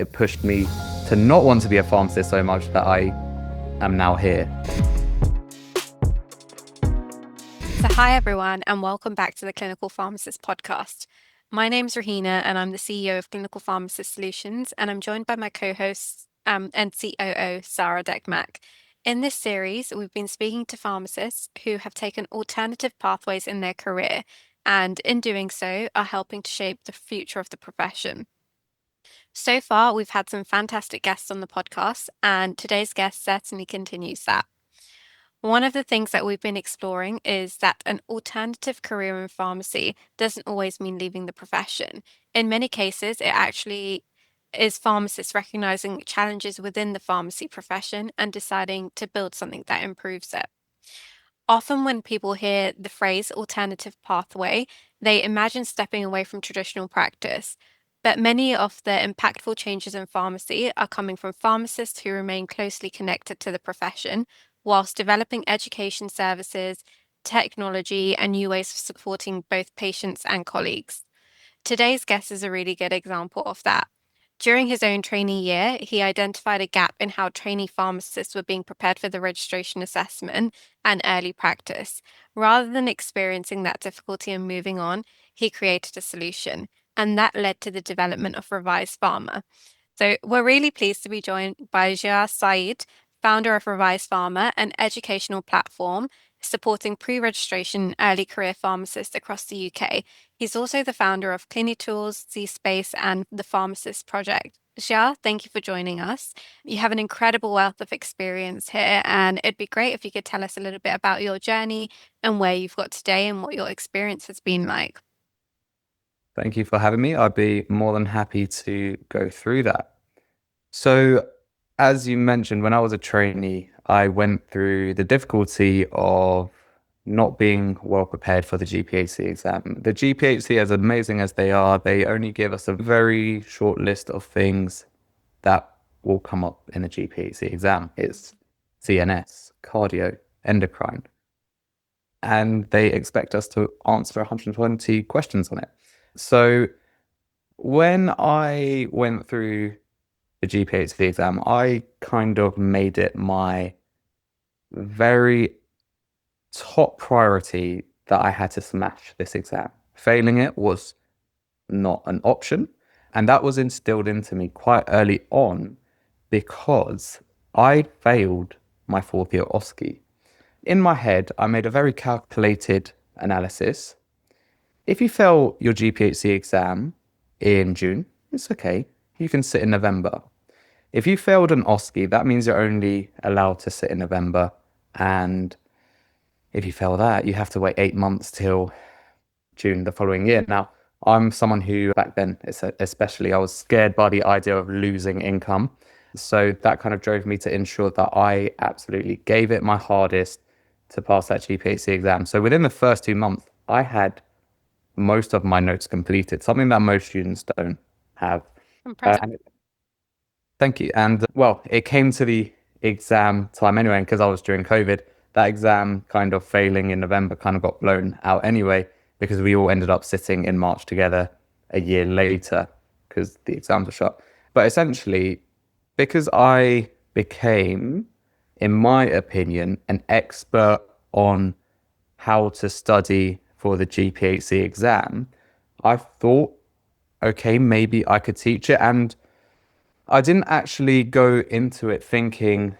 It pushed me to not want to be a pharmacist so much that I am now here. So hi everyone, and welcome back to the Clinical Pharmacist podcast. My name's Ruhina, and I'm the CEO of Clinical Pharmacist Solutions, and I'm joined by my co-host and COO, Sarah Dekmak. In this series, we've been speaking to pharmacists who have taken alternative pathways in their career, and in doing so, are helping to shape the future of the profession. So far, we've had some fantastic guests on the podcast, and today's guest certainly continues that. One of the things that we've been exploring is that an alternative career in pharmacy doesn't always mean leaving the profession. In many cases, it actually is pharmacists recognizing challenges within the pharmacy profession and deciding to build something that improves it. Often, when people hear the phrase alternative pathway, they imagine stepping away from traditional practice. But many of the impactful changes in pharmacy are coming from pharmacists who remain closely connected to the profession, whilst developing education services, technology, and new ways of supporting both patients and colleagues. Today's guest is a really good example of that. During his own trainee year, he identified a gap in how trainee pharmacists were being prepared for the registration assessment and early practice. Rather than experiencing that difficulty and moving on, he created a solution, and that led to the development of RevisePharma. So we're really pleased to be joined by Zhyar Said, founder of RevisePharma, an educational platform supporting pre-registration early career pharmacists across the UK. He's also the founder of CliniTools, Zspace, and the Pharmacist project. Zhyar, thank you for joining us. You have an incredible wealth of experience here, and it'd be great if you could tell us a little bit about your journey and where you've got today and what your experience has been like. Thank you for having me. I'd be more than happy to go through that. So, as you mentioned, when I was a trainee, I went through the difficulty of not being well prepared for the GPHC exam. The GPHC, as amazing as they are, they only give us a very short list of things that will come up in a GPHC exam. It's CNS, cardio, endocrine, and they expect us to answer 120 questions on it. So when I went through the GPHC exam, I kind of made it my very top priority that I had to smash this exam. Failing it was not an option. And that was instilled into me quite early on because I failed my fourth year OSCE. In my head, I made a very calculated analysis. If you fail your GPHC exam in June, it's okay. You can sit in November. If you failed an OSCE, that means you're only allowed to sit in November. And if you fail that, you have to wait 8 months till June the following year. Now, I'm someone who back then, especially, I was scared by the idea of losing income. So that kind of drove me to ensure that I absolutely gave it my hardest to pass that GPHC exam. So within the first 2 months, I had most of my notes completed, something that most students don't have. Impressive. Thank you. And well, it came to the exam time anyway, and because I was during COVID, that exam kind of failing in November kind of got blown out anyway, because we all ended up sitting in March together a year later because the exams were shut. But essentially, because I became, in my opinion, an expert on how to study for the GPHC exam, I thought, okay, maybe I could teach it. And I didn't actually go into it thinking,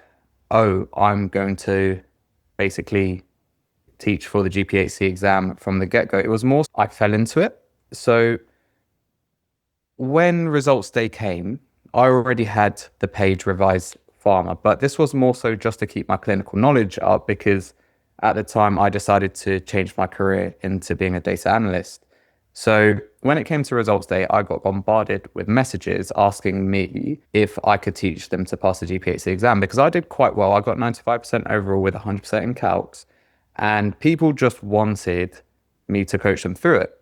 oh, I'm going to basically teach for the GPHC exam from the get-go. It was more, I fell into it. So when results day came, I already had the page RevisePharma, but this was more so just to keep my clinical knowledge up because at the time I decided to change my career into being a data analyst. So when it came to results day, I got bombarded with messages asking me if I could teach them to pass the GPHC exam because I did quite well. I got 95% overall with 100% in calcs, and people just wanted me to coach them through it.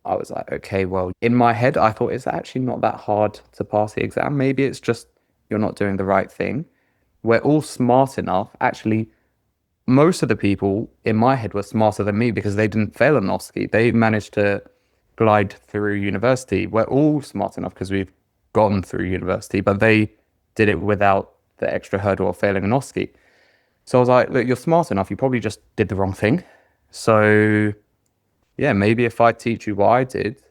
I was like, okay, well, in my head, I thought it's actually not that hard to pass the exam. Maybe it's just you're not doing the right thing. We're all smart enough. Actually, most of the people in my head were smarter than me because they didn't fail an OSCE. They managed to glide through university. We're all smart enough because we've gone through university, but they did it without the extra hurdle of failing an OSCE. So I was like, look, you're smart enough. You probably just did the wrong thing. So yeah, maybe if I teach you what I did,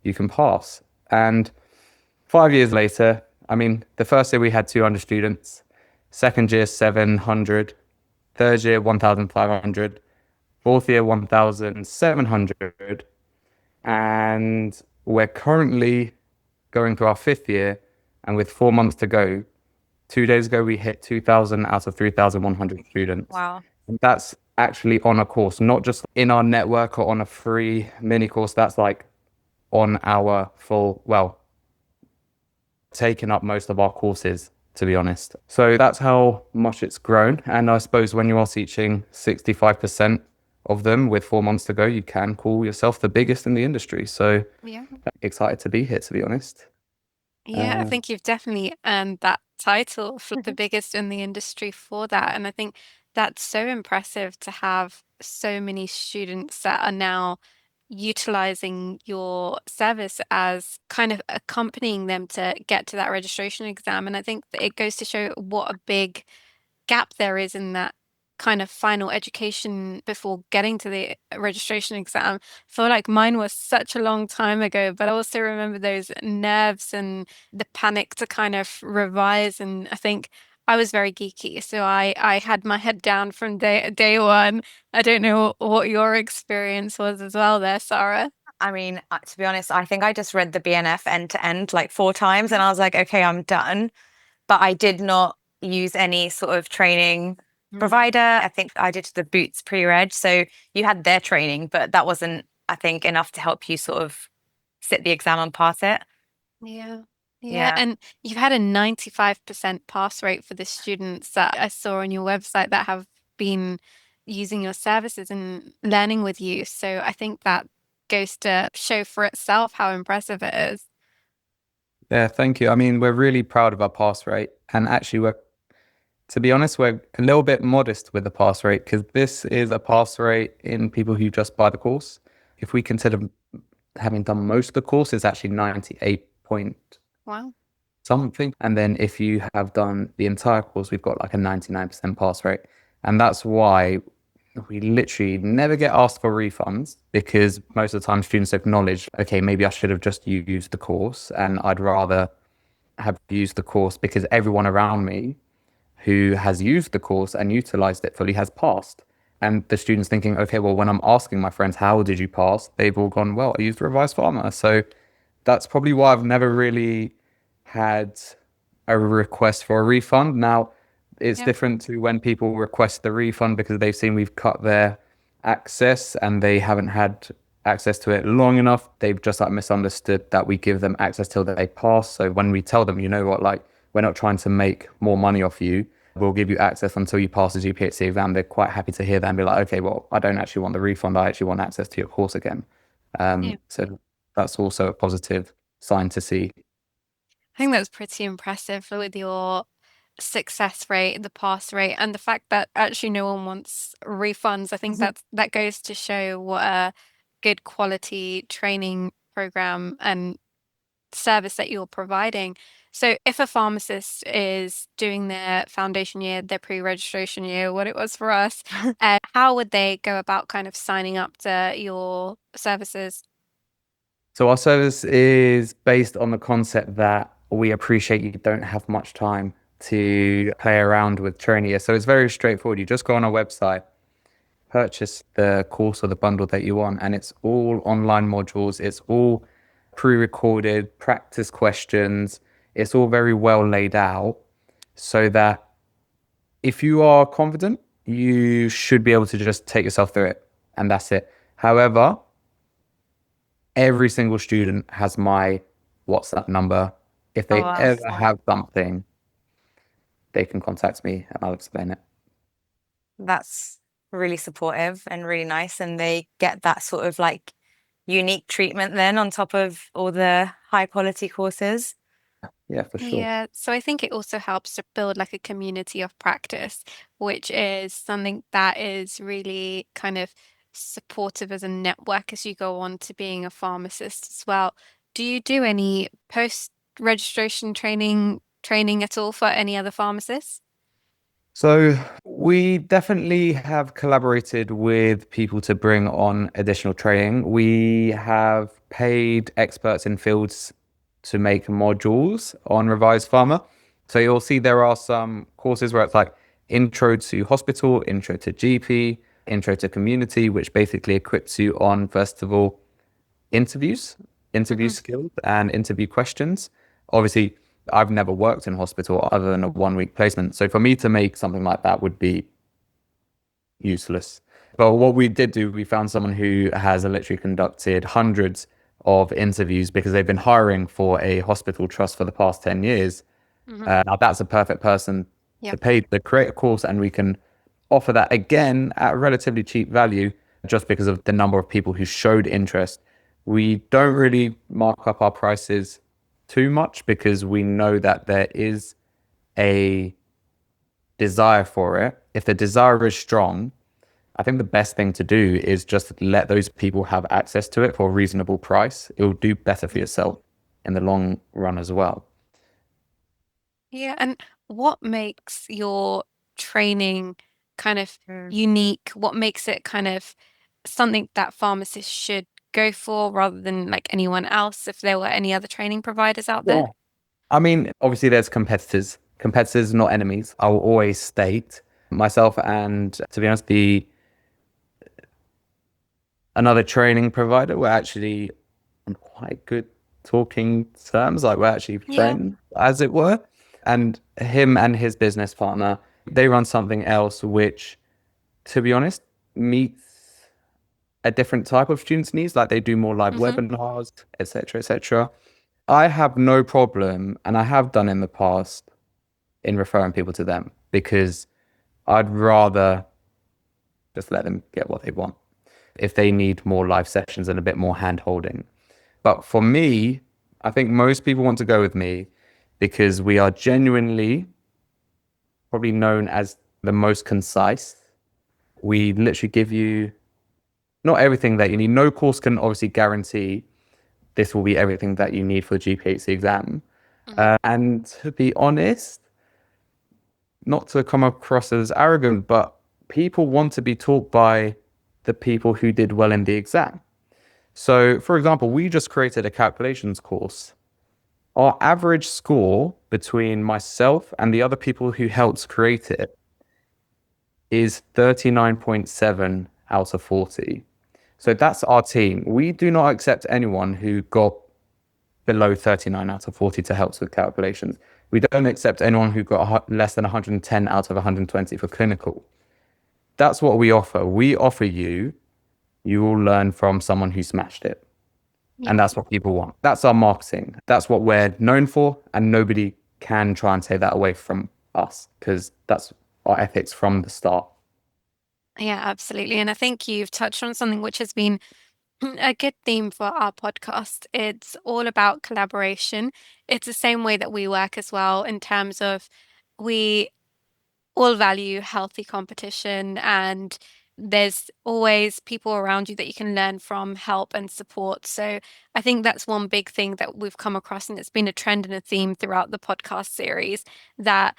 you can pass. And 5 years later, I mean, the first year we had 200 students, second year 700, third year 1,500, fourth year 1,700, and we're currently going through our fifth year. And with 4 months to go, 2 days ago, we hit 2,000 out of 3,100 students. Wow. And that's actually on a course, not just in our network or on a free mini course. That's like on our full, well, taken up most of our courses, to be honest. So that's how much it's grown. And I suppose when you are teaching 65% of them with 4 months to go, you can call yourself the biggest in the industry. So Yeah. excited to be here, to be honest. Yeah, I Uh, think you've definitely earned that title for the biggest in the industry for that. And I think that's so impressive to have so many students that are now utilizing your service as kind of accompanying them to get to that registration exam. And I think that it goes to show what a big gap there is in that kind of final education before getting to the registration exam. I feel like mine was such a long time ago, but I also remember those nerves and the panic to kind of revise. And I think I was very geeky, so I had my head down from day one. I don't know what your experience was as well there, Sarah. I mean, to be honest, I think I just read the BNF end to end like 4 times and I was like, okay, I'm done. But I did not use any sort of training Mm. provider. I think I did the Boots pre-reg. So you had their training, but that wasn't, I think, enough to help you sort of sit the exam and pass it. Yeah. Yeah. Yeah. And you've had a 95% pass rate for the students that I saw on your website that have been using your services and learning with you. So I think that goes to show for itself how impressive it is. yeah, thank you. I mean, we're really proud of our pass rate. And actually, to be honest, we're a little bit modest with the pass rate because this is a pass rate in people who just buy the course. If we consider having done most of the course, it's actually 98 point Wow. something. And then if you have done the entire course, we've got like a 99% pass rate. And that's why we literally never get asked for refunds because most of the time students acknowledge, okay, maybe I should have just used the course and I'd rather have used the course because everyone around me who has used the course and utilized it fully has passed. And the students thinking, okay, well, when I'm asking my friends, how did you pass? They've all gone, well, I used RevisePharma. So that's probably why I've never really had a request for a refund. Now, it's Yeah. different to when people request the refund because they've seen we've cut their access and they haven't had access to it long enough. They've just like misunderstood that we give them access till they pass. So when we tell them, you know what, like we're not trying to make more money off you. We'll give you access until you pass the GPHC exam. They're quite happy to hear that and be like, okay, well, I don't actually want the refund. I actually want access to your course again. Yeah. So that's also a positive sign to see. I think that's pretty impressive with your success rate, the pass rate, and the fact that actually no one wants refunds. I think that goes to show what a good quality training program and service that you're providing. So if a pharmacist is doing their foundation year, their pre-registration year, what it was for us, how would they go about kind of signing up to your services? So our service is based on the concept that we appreciate you don't have much time to play around with training. So it's very straightforward. You just go on our website, purchase the course or the bundle that you want, and it's all online modules. It's all pre-recorded practice questions. It's all very well laid out so that if you are confident, you should be able to just take yourself through it, and that's it. However, every single student has my WhatsApp number. If Oh, they wow. ever have something, they can contact me and I'll explain it. That's really supportive and really nice. And they get that sort of like unique treatment then on top of all the high quality courses. Yeah, for sure. Yeah, so I think it also helps to build like a community of practice, which is something that is really kind of supportive as a network as you go on to being a pharmacist as well. Do you do any post registration training at all for any other pharmacists? So we definitely have collaborated with people to bring on additional training. We have paid experts in fields to make modules on RevisePharma. So you'll see there are some courses where it's like intro to hospital, intro to GP, intro to community, which basically equips you on, first of all, interviews, interview Hmm. skills and interview questions. Obviously, I've never worked in hospital other than a 1 week placement. So for me to make something like that would be useless. But what we did do, we found someone who has literally conducted hundreds of interviews because they've been hiring for a hospital trust for the past 10 years. Hmm. Now that's a perfect person Yeah. to pay to create a course, and we can offer that again at a relatively cheap value just because of the number of people who showed interest. We don't really mark up our prices too much because we know that there is a desire for it. If the desire is strong, I think the best thing to do is just let those people have access to it for a reasonable price. It will do better for yourself in the long run as well. Yeah, and what makes your training kind of Mm. unique? What makes it kind of something that pharmacists should go for rather than like anyone else if there were any other training providers out there? Yeah. I mean, obviously there's competitors. Competitors, not enemies. I will always state myself and, to be honest, the another training provider, we're actually on quite good talking terms. Like we're actually Yeah. friends, as it were. And him and his business partner, they run something else which, to be honest, meets a different type of students' needs. Like they do more live Hmm. webinars, etc., etc. I have no problem, and I have done in the past, in referring people to them because I'd rather just let them get what they want if they need more live sessions and a bit more hand holding. But for me, I think most people want to go with me because we are genuinely probably known as the most concise. We literally give you not everything that you need. No course can obviously guarantee this will be everything that you need for the GPHC exam. Hmm. And to be honest, not to come across as arrogant, but people want to be taught by the people who did well in the exam. So, for example, we just created a calculations course. Our average score between myself and the other people who helped create it is 39.7 out of 40. So that's our team. We do not accept anyone who got below 39 out of 40 to help us with calculations. We don't accept anyone who got less than 110 out of 120 for clinical. That's what we offer. We offer you, you will learn from someone who smashed it. Yeah. And that's what people want. That's our marketing. That's what we're known for. And nobody can try and take that away from us because that's our ethics from the start. Yeah, absolutely. And I think you've touched on something which has been a good theme for our podcast. It's all about collaboration. It's the same way that we work as well in terms of we all value healthy competition, and there's always people around you that you can learn from, help and support. So I think that's one big thing that we've come across, and it's been a trend and a theme throughout the podcast series, that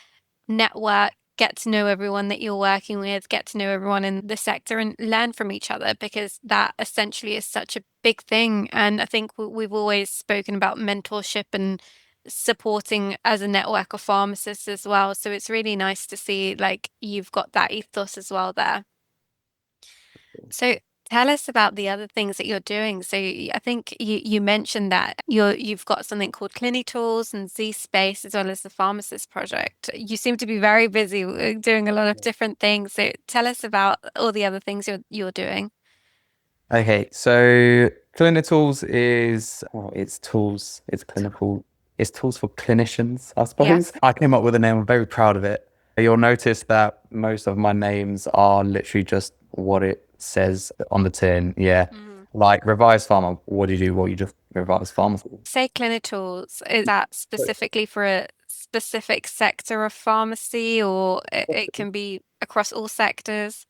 network, get to know everyone that you're working with, get to know everyone in the sector and learn from each other, because that essentially is such a big thing. And I think we've always spoken about mentorship and supporting as a network of pharmacists as well. So it's really nice to see like you've got that ethos as well there. So tell us about the other things that you're doing. So I think you mentioned that you've got something called Tools and Z Space as well as the Pharmacist project. You seem to be very busy doing a lot of different things. So tell us about all the other things you're doing. Okay, so clinicals is, it's tools, it's clinical, it's tools for clinicians, I Yeah. suppose. I came up with a name, I'm very proud of it. You'll notice that most of my names are literally just what it says on the tin. Yeah. Mhm. Like Revise Pharma, what do you do? Well, you just revise pharmacy. Say Tools, is that specifically for a specific sector of pharmacy, or it can be across all sectors?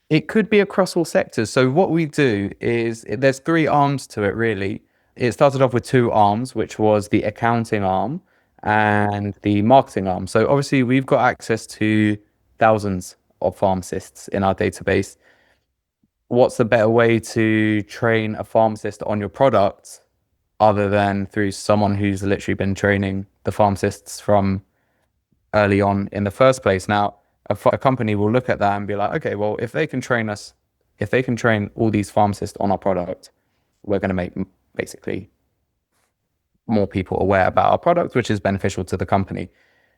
It could be across all sectors. So what we do is there's three arms to it really. It started off with two arms, which was the accounting arm and the marketing arm. So obviously we've got access to thousands of pharmacists in our database. What's a better way to train a pharmacist on your product other than through someone who's literally been training the pharmacists from early on in the first place? Now, a company will look at that and be like, okay, well, if they can train us, if they can train all these pharmacists on our product, we're going to make basically more people aware about our product, which is beneficial to the company.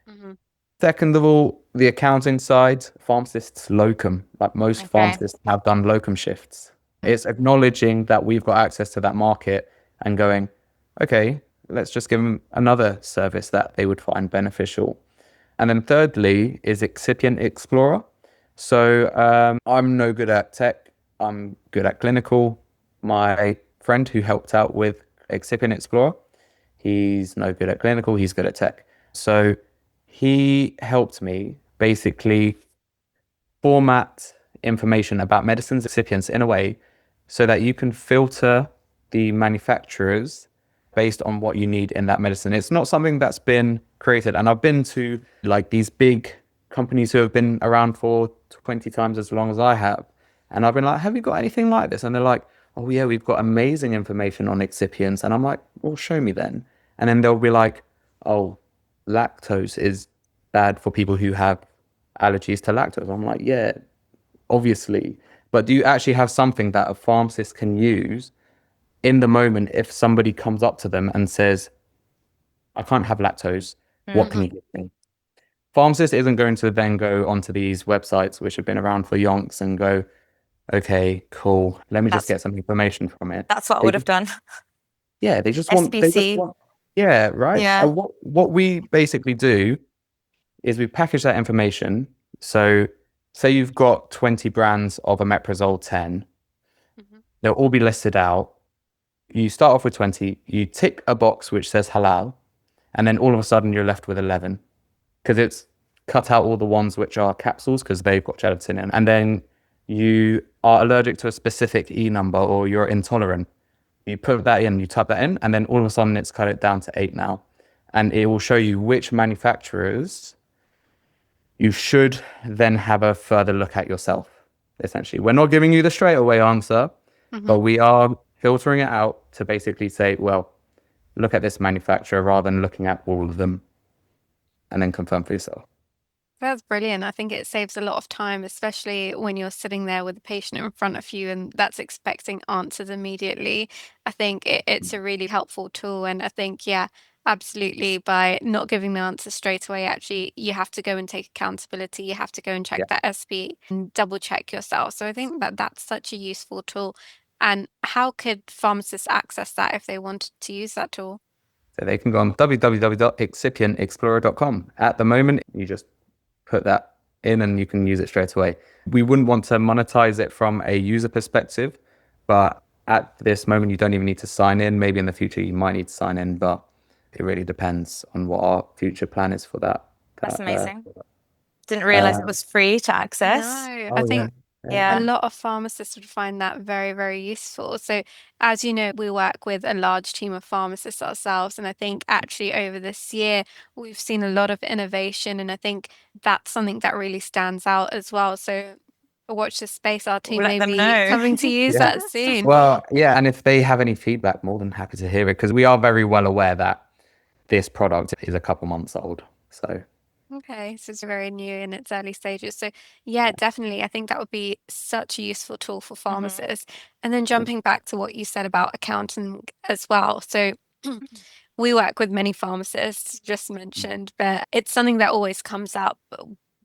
Mm-hmm. Second of all, the accounting side, pharmacists locum, like most pharmacists have done locum shifts. It's acknowledging that we've got access to that market and going, okay, let's just give them another service that they would find beneficial. And then thirdly is Excipient Explorer. So I'm no good at tech. I'm good at clinical. My friend who helped out with Excipient Explorer, he's no good at clinical. He's good at tech. So he helped me basically format information about medicines excipients in a way so that you can filter the manufacturers based on what you need in that medicine. It's not something that's been created. And I've been to like these big companies who have been around for 20 times as long as I have. And I've been like, have you got anything like this? And they're like, oh yeah, we've got amazing information on excipients. And I'm like, well, show me then. And then they'll be like, oh, lactose is bad for people who have allergies to lactose. I'm like, yeah, obviously. But do you actually have something that a pharmacist can use in the moment if somebody comes up to them and says, I can't have lactose, what can you give me? Pharmacist isn't going to then go onto these websites which have been around for yonks and go, okay, cool, let me just get some information from it. That's what I would have done. Yeah, they just want, yeah, right. Yeah. What we basically do is we package that information. So say you've got 20 brands of omeprazole 10, they'll all be listed out. You start off with 20, you tick a box which says halal, and then all of a sudden you're left with 11 because it's cut out all the ones which are capsules because they've got gelatin in. And then you are allergic to a specific E number or you're intolerant. You put that in, you type that in, and then all of a sudden it's cut it down to 8 now. And it will show you which manufacturers you should then have a further look at yourself, essentially. We're not giving you the straight away answer, but we are filtering it out to basically say, well, look at this manufacturer rather than looking at all of them and then confirm for yourself. That's brilliant. I think it saves a lot of time, especially when you're sitting there with the patient in front of you and that's expecting answers immediately. I think it's a really helpful tool. And I think, yeah, absolutely, by not giving the answer straight away, actually, you have to go and take accountability. You have to go and check that SP and double check yourself. So I think that that's such a useful tool. And how could pharmacists access that if they wanted to use that tool? So they can go on www.excipientexplorer.com. At the moment, you just put that in and you can use it straight away. We wouldn't want to monetize it from a user perspective, but at this moment, you don't even need to sign in. Maybe in the future, you might need to sign in, but it really depends on what our future plan is for that. That's amazing. Didn't realize it was free to access. No, I think a lot of pharmacists would find that very, very useful. So as you know, we work with a large team of pharmacists ourselves. And I think actually over this year, we've seen a lot of innovation. And I think that's something that really stands out as well. So watch this space. Our team may be coming to use that soon. Well, yeah. And if they have any feedback, more than happy to hear it because we are very well aware that this product is a couple months old. So okay, so it's very new in its early stages. So yeah, definitely. I think that would be such a useful tool for pharmacists. And then jumping back to what you said about accounting as well. So we work with many pharmacists, just mentioned, but it's something that always comes up,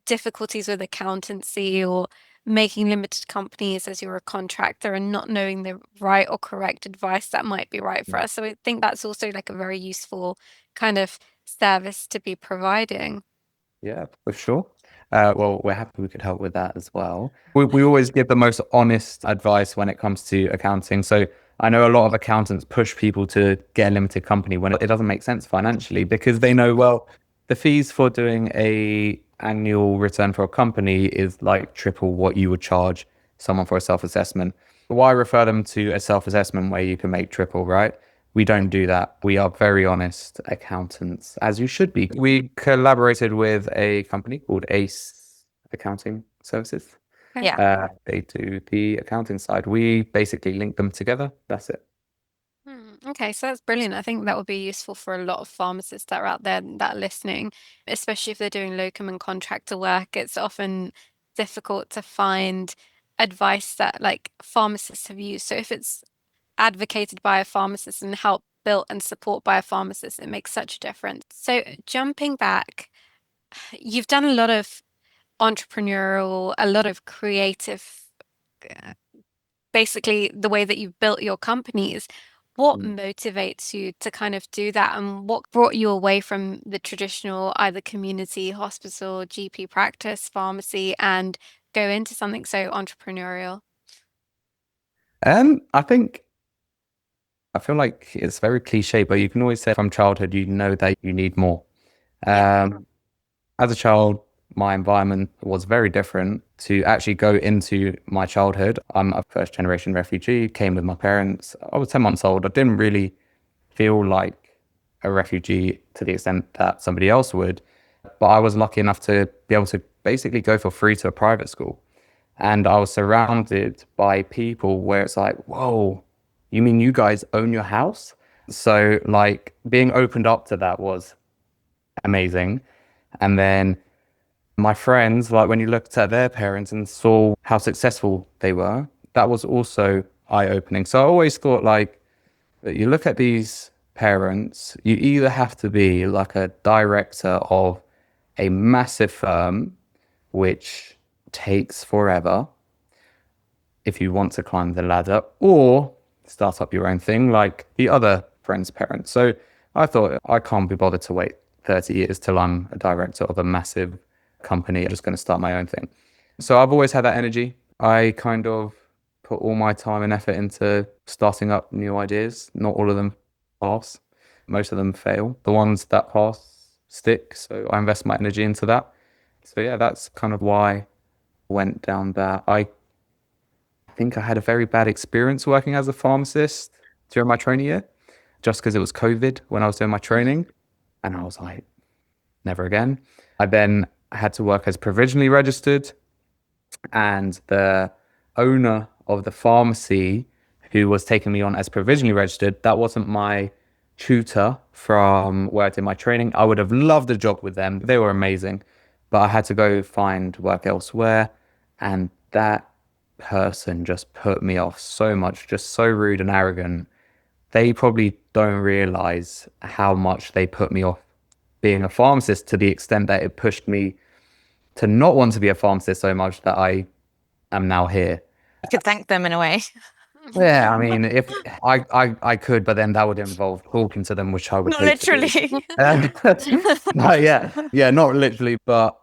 difficulties with accountancy or making limited companies as you're a contractor and not knowing the right or correct advice that might be right for us. So I think that's also like a very useful kind of service to be providing. Yeah, for sure. Well, we're happy we could help with that as well. We always give the most honest advice when it comes to accounting. So I know a lot of accountants push people to get a limited company when it doesn't make sense financially because they know, well, the fees for doing a annual return for a company is like triple what you would charge someone for a self-assessment. Why refer them to a self-assessment where you can make triple, right? We don't do that. We are very honest accountants, as you should be. We collaborated with a company called Ace Accounting Services. Yeah. They do the accounting side. We basically link them together. That's it. Okay, so that's brilliant. I think that would be useful for a lot of pharmacists that are out there that are listening, especially if they're doing locum and contractor work. It's often difficult to find advice that like pharmacists have used. So if it's advocated by a pharmacist and helped built and support by a pharmacist, it makes such a difference. So jumping back, you've done a lot of entrepreneurial, a lot of creative, uh, basically the way that you've built your companies. What Mm. motivates you to kind of do that, and what brought you away from the traditional either community, hospital, GP practice, pharmacy, and go into something so entrepreneurial? I think I feel like it's very cliche, but you can always say from childhood, you know that you need more. Yeah. As a child, my environment was very different to actually go into my childhood. I'm a first generation refugee, came with my parents. I was 10 months old. I didn't really feel like a refugee to the extent that somebody else would, but I was lucky enough to be able to basically go for free to a private school. And I was surrounded by people where it's like, whoa, you mean you guys own your house? So, like, being opened up to that was amazing. And then my friends, like when you looked at their parents and saw how successful they were, that was also eye-opening. So I always thought like that you look at these parents, you either have to be like a director of a massive firm, which takes forever if you want to climb the ladder, or start up your own thing like the other friend's parents. So I thought I can't be bothered to wait 30 years till I'm a director of a massive company. I'm just going to start my own thing. So I've always had that energy. I kind of put all my time and effort into starting up new ideas. Not all of them pass, most of them fail. The ones that pass stick. So I invest my energy into that. So yeah, that's kind of why I went down that. I think I had a very bad experience working as a pharmacist during my training year, just because it was COVID when I was doing my training. And I was like, never again. I then had to work as provisionally registered, and the owner of the pharmacy who was taking me on as provisionally registered, that wasn't my tutor from where I did my training. I would have loved a job with them. They were amazing, but I had to go find work elsewhere. And that person just put me off so much, just so rude and arrogant. They probably don't realize how much they put me off being a pharmacist, to the extent that it pushed me to not want to be a pharmacist so much that I am now here. You could thank them in a way. Yeah, I mean, if I could, but then that would involve talking to them, which I would Not hate to do. literally. But yeah, not literally, but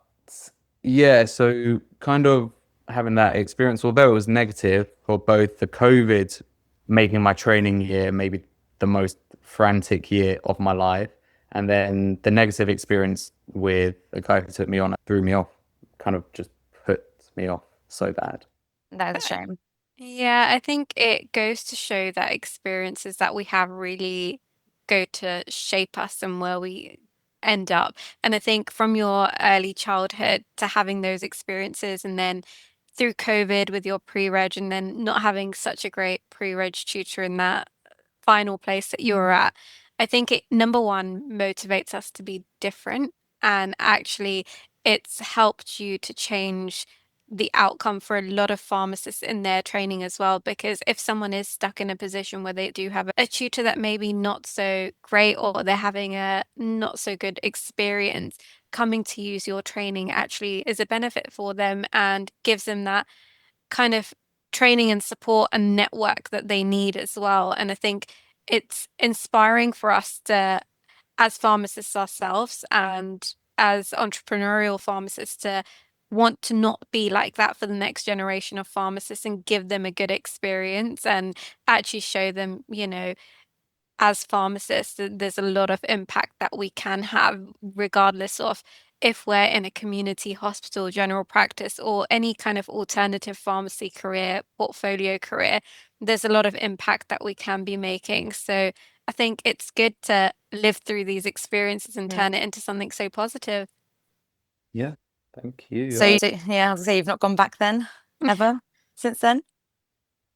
yeah. So kind of having that experience, although it was negative for both the COVID, making my training year maybe the most frantic year of my life, and then the negative experience with the guy who took me on, threw me off, kind of just put me off so bad. That is a shame. Yeah, I think it goes to show that experiences that we have really go to shape us and where we end up. And I think from your early childhood to having those experiences, and then through COVID with your pre-reg, and then not having such a great pre-reg tutor in that final place that you were at, I think it, number one, motivates us to be different. And actually, it's helped you to change the outcome for a lot of pharmacists in their training as well. Because if someone is stuck in a position where they do have a tutor that maybe not so great, or they're having a not so good experience, coming to use your training actually is a benefit for them and gives them that kind of training and support and network that they need as well. And I think it's inspiring for us to, as pharmacists ourselves and as entrepreneurial pharmacists, to want to not be like that for the next generation of pharmacists and give them a good experience and actually show them, as pharmacists, there's a lot of impact that we can have, regardless of if we're in a community hospital, general practice, or any kind of alternative pharmacy career, portfolio career. There's a lot of impact that we can be making. So I think it's good to live through these experiences and turn it into something so positive. Yeah, thank you. So, yeah, I was gonna say you've not gone back then, ever, since then?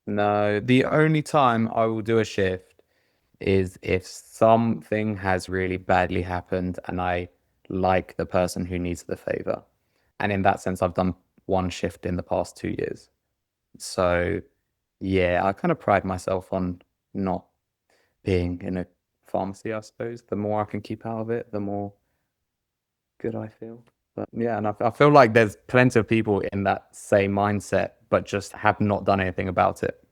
No, the only time I will do a shift is if something has really badly happened and I like the person who needs the favor. And in that sense, I've done one shift in the past 2 years. So yeah, I kind of pride myself on not being in a pharmacy, I suppose. The more I can keep out of it, the more good I feel. But yeah, and I feel like there's plenty of people in that same mindset, but just have not done anything about it.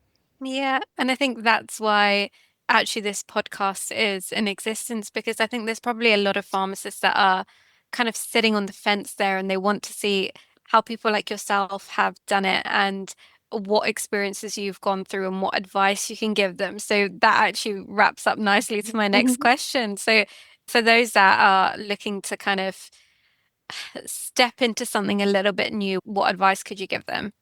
Yeah, and I think that's why actually this podcast is in existence, because I think there's probably a lot of pharmacists that are kind of sitting on the fence there and they want to see how people like yourself have done it and what experiences you've gone through and what advice you can give them. So that actually wraps up nicely to my next question. So for those that are looking to kind of step into something a little bit new, what advice could you give them?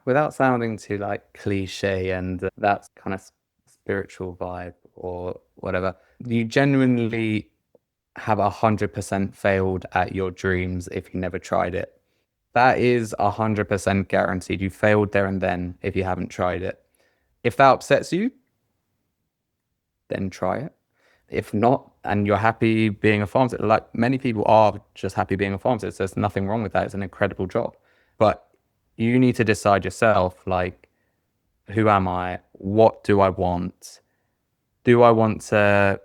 Without sounding too like cliche and that kind of spiritual vibe or whatever, you genuinely have 100% failed at your dreams if you never tried it. That is 100% guaranteed. You failed there and then if you haven't tried it. If that upsets you, then try it. If not, and you're happy being a pharmacist, like many people are just happy being a pharmacist, there's nothing wrong with that. It's an incredible job. But you need to decide yourself, like, who am I? What do I want? Do I want to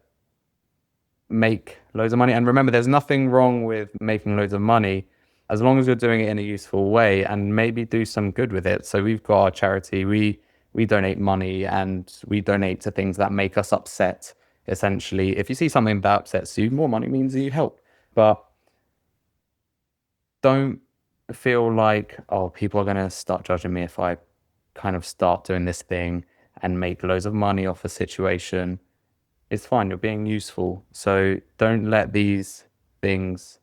make loads of money? And remember, there's nothing wrong with making loads of money as long as you're doing it in a useful way and maybe do some good with it. So we've got our charity. We donate money and we donate to things that make us upset. Essentially, if you see something that upsets you, more money means you help. But don't feel like, oh, people are going to start judging me if I kind of start doing this thing and make loads of money off a situation. It's fine. You're being useful. So don't let these things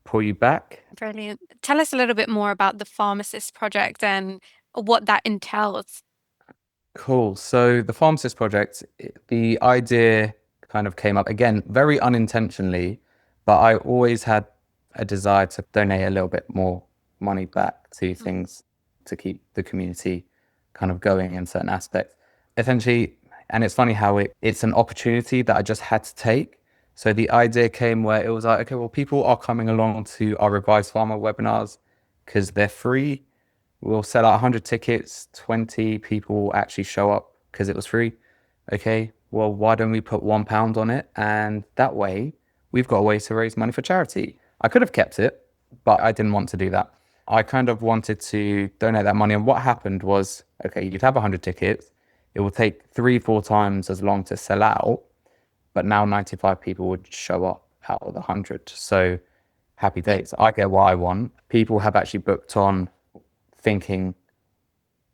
pull you back. Brilliant. Tell us a little bit more about the Pharmacist project and what that entails. Cool. So the Pharmacist project, the idea kind of came up again, very unintentionally, but I always had a desire to donate a little bit more money back to things to keep the community kind of going in certain aspects. Essentially, and it's funny how it's an opportunity that I just had to take. So the idea came where it was like, okay, well, people are coming along to our RevisePharma webinars because they're free. We'll sell out 100 tickets, 20 people actually show up because it was free. Okay, well, why don't we put £1 on it? And that way, we've got a way to raise money for charity. I could have kept it, but I didn't want to do that. I kind of wanted to donate that money. And what happened was, okay, you'd have 100 tickets. It will take 3-4 times as long to sell out, but now 95 people would show up out of the 100. So happy days. I get what I want. People have actually booked on thinking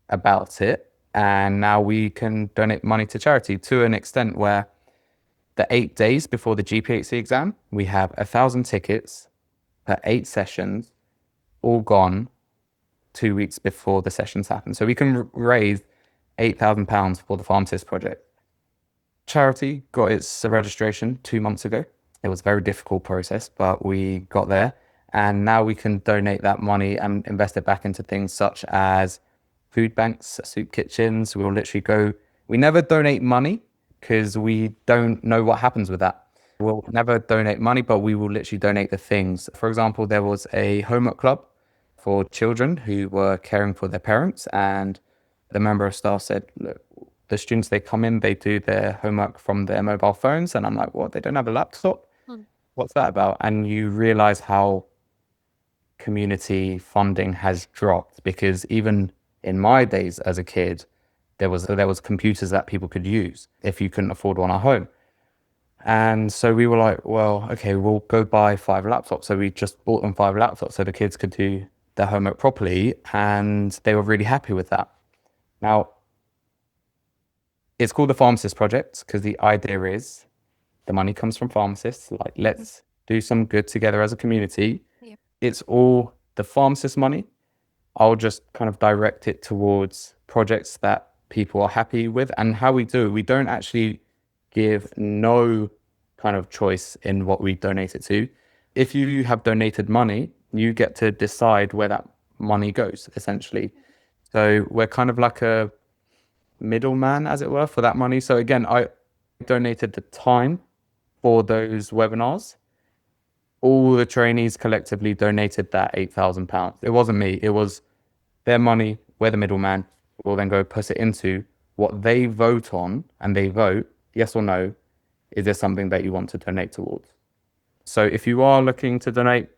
about it, and now we can donate money to charity to an extent where the 8 days before the GPHC exam, we have 1,000 tickets per 8 sessions, all gone 2 weeks before the sessions happen. So we can raise £8,000 for the Pharmacist project. Charity got its registration 2 months ago. It was a very difficult process, but we got there. And now we can donate that money and invest it back into things such as food banks, soup kitchens. We'll literally go, we never donate money because we don't know what happens with that. We'll never donate money, but we will literally donate the things. For example, there was a homework club for children who were caring for their parents, and the member of staff said, look, the students, they come in, they do their homework from their mobile phones. And I'm like, what? They don't have a laptop? What's that about? And you realize how community funding has dropped, because even in my days as a kid, there was computers that people could use if you couldn't afford one at home. And so we were like, well, okay, we'll go buy 5 laptops. So we just bought them 5 laptops so the kids could do their homework properly, and they were really happy with that. Now, it's called the Pharmacist Project because the idea is the money comes from pharmacists. Like, let's do some good together as a community. Yeah. It's all the pharmacist money. I'll just kind of direct it towards projects that people are happy with. And how we do it, we don't actually give no kind of choice in what we donate it to. If you have donated money, you get to decide where that money goes, essentially. So we're kind of like a middleman, as it were, for that money. So again, I donated the time for those webinars. All the trainees collectively donated that £8,000. It wasn't me. It was their money. We're the middleman. We'll then go put it into what they vote on, and they vote yes or no. Is there something that you want to donate towards? So if you are looking to donate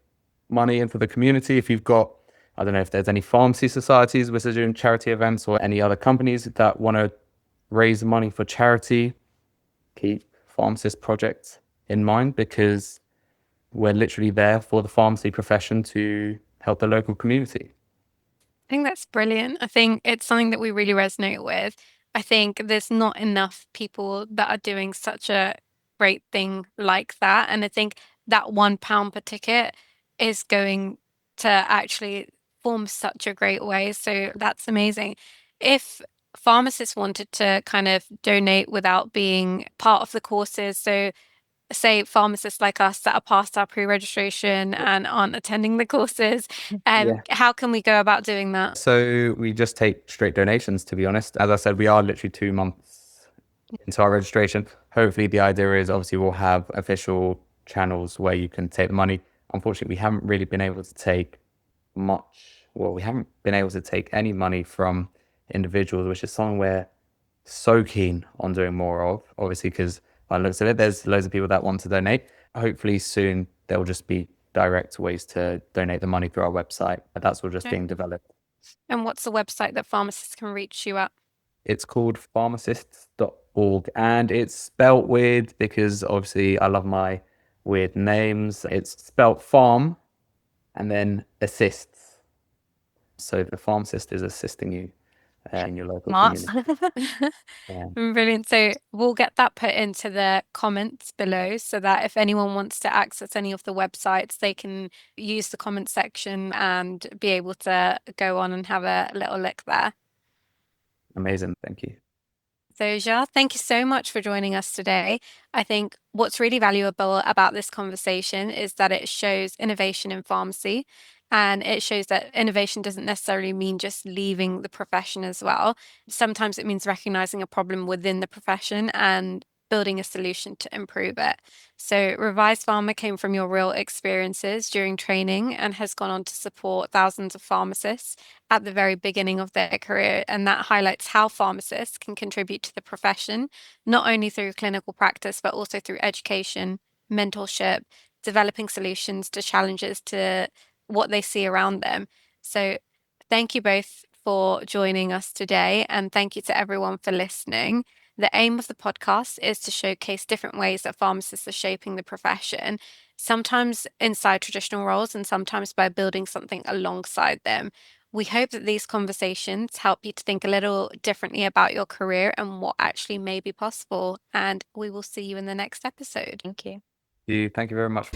money into the community, if you've got, I don't know if there's any pharmacy societies which are doing charity events or any other companies that want to raise money for charity, keep Pharmacist projects in mind, because we're literally there for the pharmacy profession to help the local community. I think that's brilliant. I think it's something that we really resonate with. I think there's not enough people that are doing such a great thing like that. And I think that £1 per ticket is going to actually form such a great way. So that's amazing. If pharmacists wanted to kind of donate without being part of the courses, so say pharmacists like us that are past our pre-registration and aren't attending the courses, Yeah. how can we go about doing that? So we just take straight donations, to be honest. As I said, we are literally 2 months into our registration. Hopefully the idea is obviously we'll have official channels where you can take the money. Unfortunately, we haven't really been able to take much. Well, we haven't been able to take any money from individuals, which is something we're so keen on doing more of, obviously, because by the looks of it, there's loads of people that want to donate. Hopefully soon there will just be direct ways to donate the money through our website, but that's all just Okay. being developed. And what's the website that pharmacists can reach you at? It's called pharmacists.org, and it's spelt weird because obviously I love my weird names. It's spelt farm and then assists. So the pharmacist is assisting you in your local Smart. community. Yeah. Brilliant. So we'll get that put into the comments below so that if anyone wants to access any of the websites, they can use the comment section and be able to go on and have a little look there. Amazing. Thank you. So, Zhyar, thank you so much for joining us today. I think what's really valuable about this conversation is that it shows innovation in pharmacy, and it shows that innovation doesn't necessarily mean just leaving the profession as well. Sometimes it means recognizing a problem within the profession and building a solution to improve it. So, RevisePharma came from your real experiences during training and has gone on to support thousands of pharmacists at the very beginning of their career. And that highlights how pharmacists can contribute to the profession, not only through clinical practice, but also through education, mentorship, developing solutions to challenges to what they see around them. So thank you both for joining us today. And thank you to everyone for listening. The aim of the podcast is to showcase different ways that pharmacists are shaping the profession, sometimes inside traditional roles and sometimes by building something alongside them. We hope that these conversations help you to think a little differently about your career and what actually may be possible. And we will see you in the next episode. Thank you. Thank you very much.